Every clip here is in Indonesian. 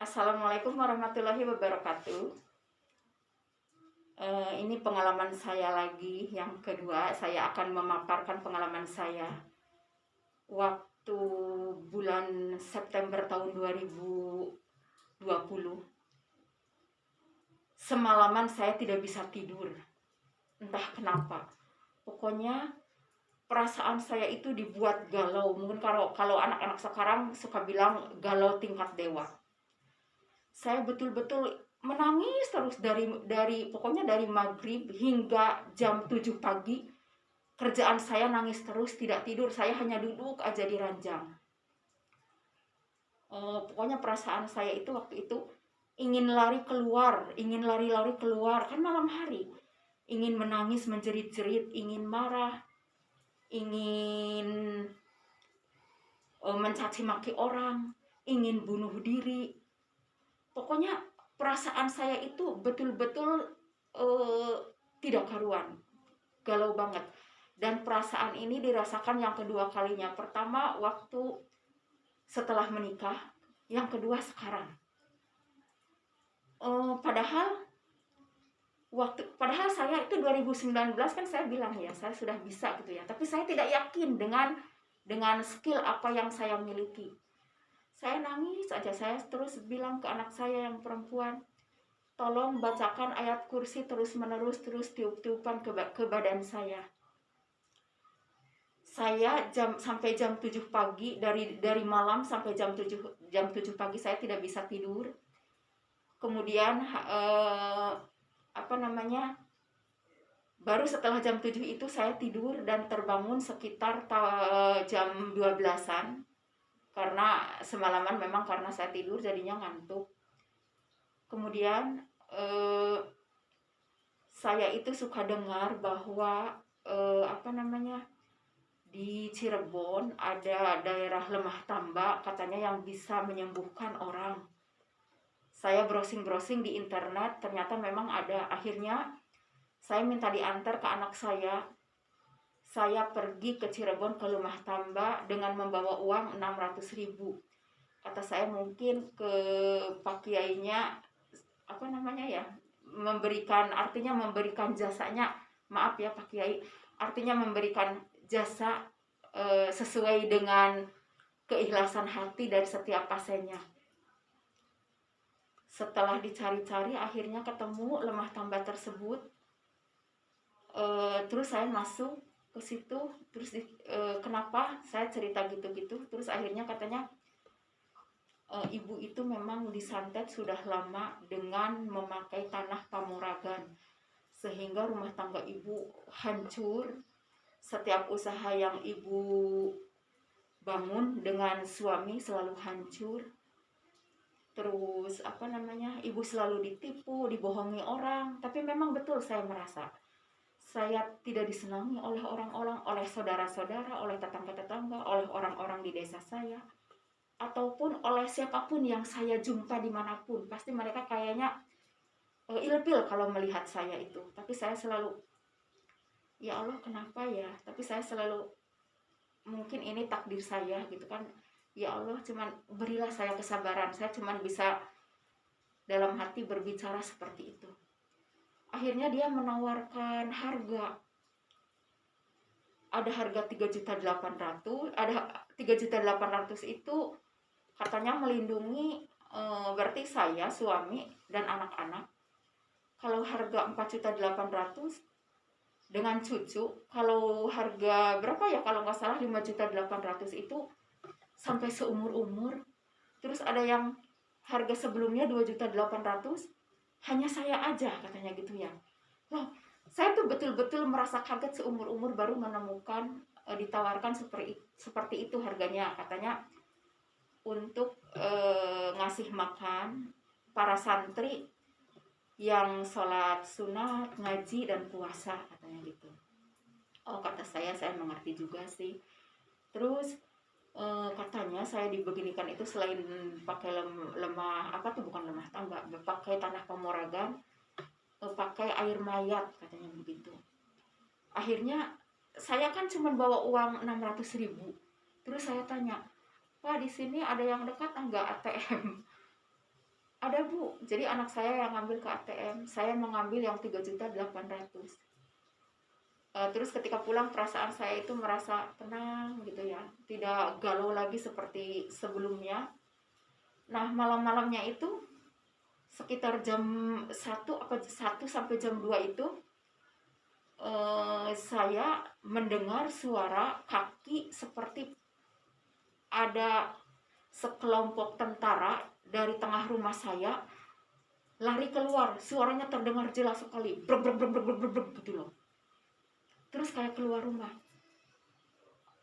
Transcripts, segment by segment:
Assalamualaikum warahmatullahi wabarakatuh. Ini pengalaman saya lagi yang kedua. Saya akan memaparkan pengalaman saya waktu bulan September tahun 2020. Semalaman saya tidak bisa tidur, entah kenapa. Pokoknya perasaan saya itu dibuat galau. Mungkin kalau anak-anak sekarang suka bilang galau tingkat dewa. Saya betul-betul menangis terus dari pokoknya dari maghrib hingga jam 7 pagi. Kerjaan saya nangis terus, tidak tidur, saya hanya duduk aja di ranjang. Pokoknya perasaan saya itu waktu itu ingin lari keluar, ingin lari-lari keluar, kan malam hari. Ingin menangis, menjerit-jerit, ingin marah, ingin mencaci maki orang, ingin bunuh diri. Pokoknya perasaan saya itu betul-betul tidak karuan, galau banget. Dan perasaan ini dirasakan yang kedua kalinya. Pertama waktu setelah menikah, yang kedua sekarang. Padahal saya itu 2019 kan saya bilang ya saya sudah bisa gitu ya. Tapi saya tidak yakin dengan skill apa yang saya miliki. Saya nangis aja, saya terus bilang ke anak saya yang perempuan, tolong bacakan ayat kursi terus-menerus, terus tiup-tiupan ke badan saya. Saya sampai jam 7 pagi, dari malam sampai jam 7 pagi saya tidak bisa tidur. Kemudian baru setelah jam 7 itu saya tidur dan terbangun sekitar jam 12-an. Karena semalaman memang karena saya tidur jadinya ngantuk. Kemudian saya itu suka dengar bahwa di Cirebon ada daerah lemah tambak katanya yang bisa menyembuhkan orang. Saya browsing-browsing di internet, ternyata memang ada. Akhirnya saya minta diantar ke anak saya. Saya pergi ke Cirebon ke lemah tambak dengan membawa uang 600.000. Kata saya mungkin ke Pak Kiainya memberikan jasanya, maaf ya Pak Kiai, artinya memberikan jasa sesuai dengan keikhlasan hati dari setiap pasiennya. Setelah dicari-cari akhirnya ketemu lemah tambak tersebut. Terus saya masuk ke situ, terus kenapa saya cerita gitu-gitu, terus akhirnya katanya ibu itu memang disantet sudah lama dengan memakai tanah pamuragan, sehingga rumah tangga ibu hancur. Setiap usaha yang ibu bangun dengan suami selalu hancur. Terus ibu selalu ditipu, dibohongi orang. Tapi memang betul saya merasa saya tidak disenangi oleh orang-orang, oleh saudara-saudara, oleh tetangga-tetangga, oleh orang-orang di desa saya, ataupun oleh siapapun yang saya jumpa dimanapun. Pasti mereka kayaknya ilfil kalau melihat saya itu. Tapi saya selalu, ya Allah kenapa ya, tapi saya selalu, mungkin ini takdir saya gitu kan. Ya Allah, cuman berilah saya kesabaran. Saya cuman bisa dalam hati berbicara seperti itu. Akhirnya dia menawarkan harga. Ada harga 3.800.000, ada 3.800.000 itu katanya melindungi berarti saya, suami dan anak-anak. Kalau harga 4.800.000 dengan cucu, kalau harga berapa ya, kalau nggak salah 5.800.000 itu sampai seumur-umur. Terus ada yang harga sebelumnya 2.800.000, hanya saya aja katanya gitu ya. Loh, saya tuh betul-betul merasa kaget, seumur-umur baru menemukan ditawarkan seperti itu harganya. Katanya untuk ngasih makan para santri yang sholat sunat, ngaji, dan puasa katanya gitu. Oh, kata saya mengerti juga sih. Terus katanya saya dibeginikan itu selain pakai bukan lemah tambak, pakai tanah pamuragan, pakai air mayat katanya begitu. Akhirnya saya kan cuma bawa uang 600.000. Terus saya tanya, Pak, di sini ada yang dekat enggak ATM? Ada Bu, jadi anak saya yang ngambil ke ATM, saya mengambil yang 3.800.000. Terus ketika pulang perasaan saya itu merasa tenang gitu ya, tidak galau lagi seperti sebelumnya. Nah malam-malamnya itu sekitar jam 1 sampai jam 2 itu saya mendengar suara kaki seperti ada sekelompok tentara dari tengah rumah saya lari keluar. Suaranya terdengar jelas sekali, brek brek brek brek brek brek gitu loh. Terus kayak keluar rumah.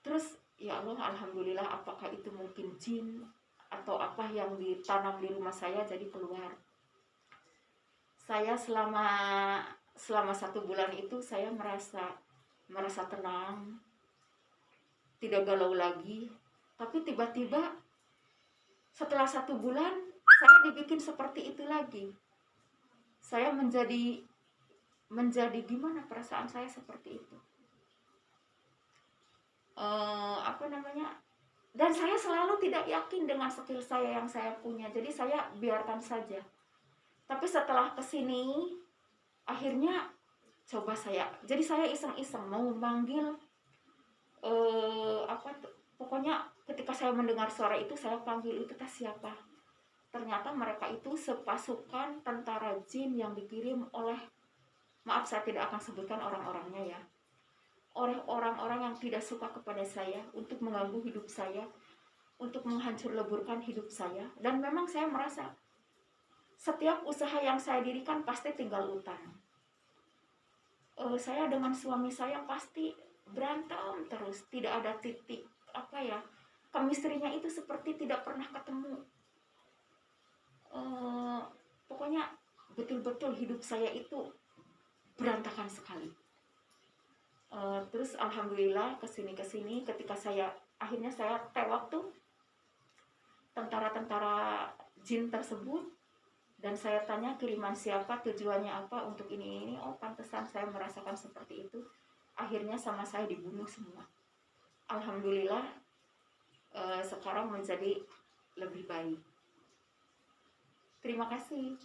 Terus ya Allah, alhamdulillah, apakah itu mungkin jin atau apa yang ditanam di rumah saya jadi keluar. Saya selama 1 bulan itu saya merasa tenang, tidak galau lagi. Tapi tiba-tiba setelah 1 bulan saya dibikin seperti itu lagi. Saya menjadi gimana, perasaan saya seperti itu. Apa namanya? Dan saya selalu tidak yakin dengan skill saya yang saya punya. Jadi saya biarkan saja. Tapi setelah kesini, akhirnya coba jadi saya iseng-iseng mau manggil pokoknya ketika saya mendengar suara itu saya panggil, itu siapa. Ternyata mereka itu sepasukan tentara jin yang dikirim oleh, maaf saya tidak akan sebutkan orang-orangnya ya, oleh orang-orang yang tidak suka kepada saya, untuk mengganggu hidup saya, untuk menghancur leburkan hidup saya. Dan memang saya merasa setiap usaha yang saya dirikan pasti tinggal utang. Saya dengan suami saya pasti berantem terus, tidak ada titik chemistry-nya itu seperti tidak pernah ketemu. Pokoknya betul-betul hidup saya itu berantakan sekali. Terus alhamdulillah kesini ketika akhirnya saya tewak tuh tentara-tentara jin tersebut, dan saya tanya kiriman siapa, tujuannya apa, untuk ini. Oh pantesan saya merasakan seperti itu. Akhirnya sama saya dibunuh semua. Alhamdulillah sekarang menjadi lebih baik. Terima kasih.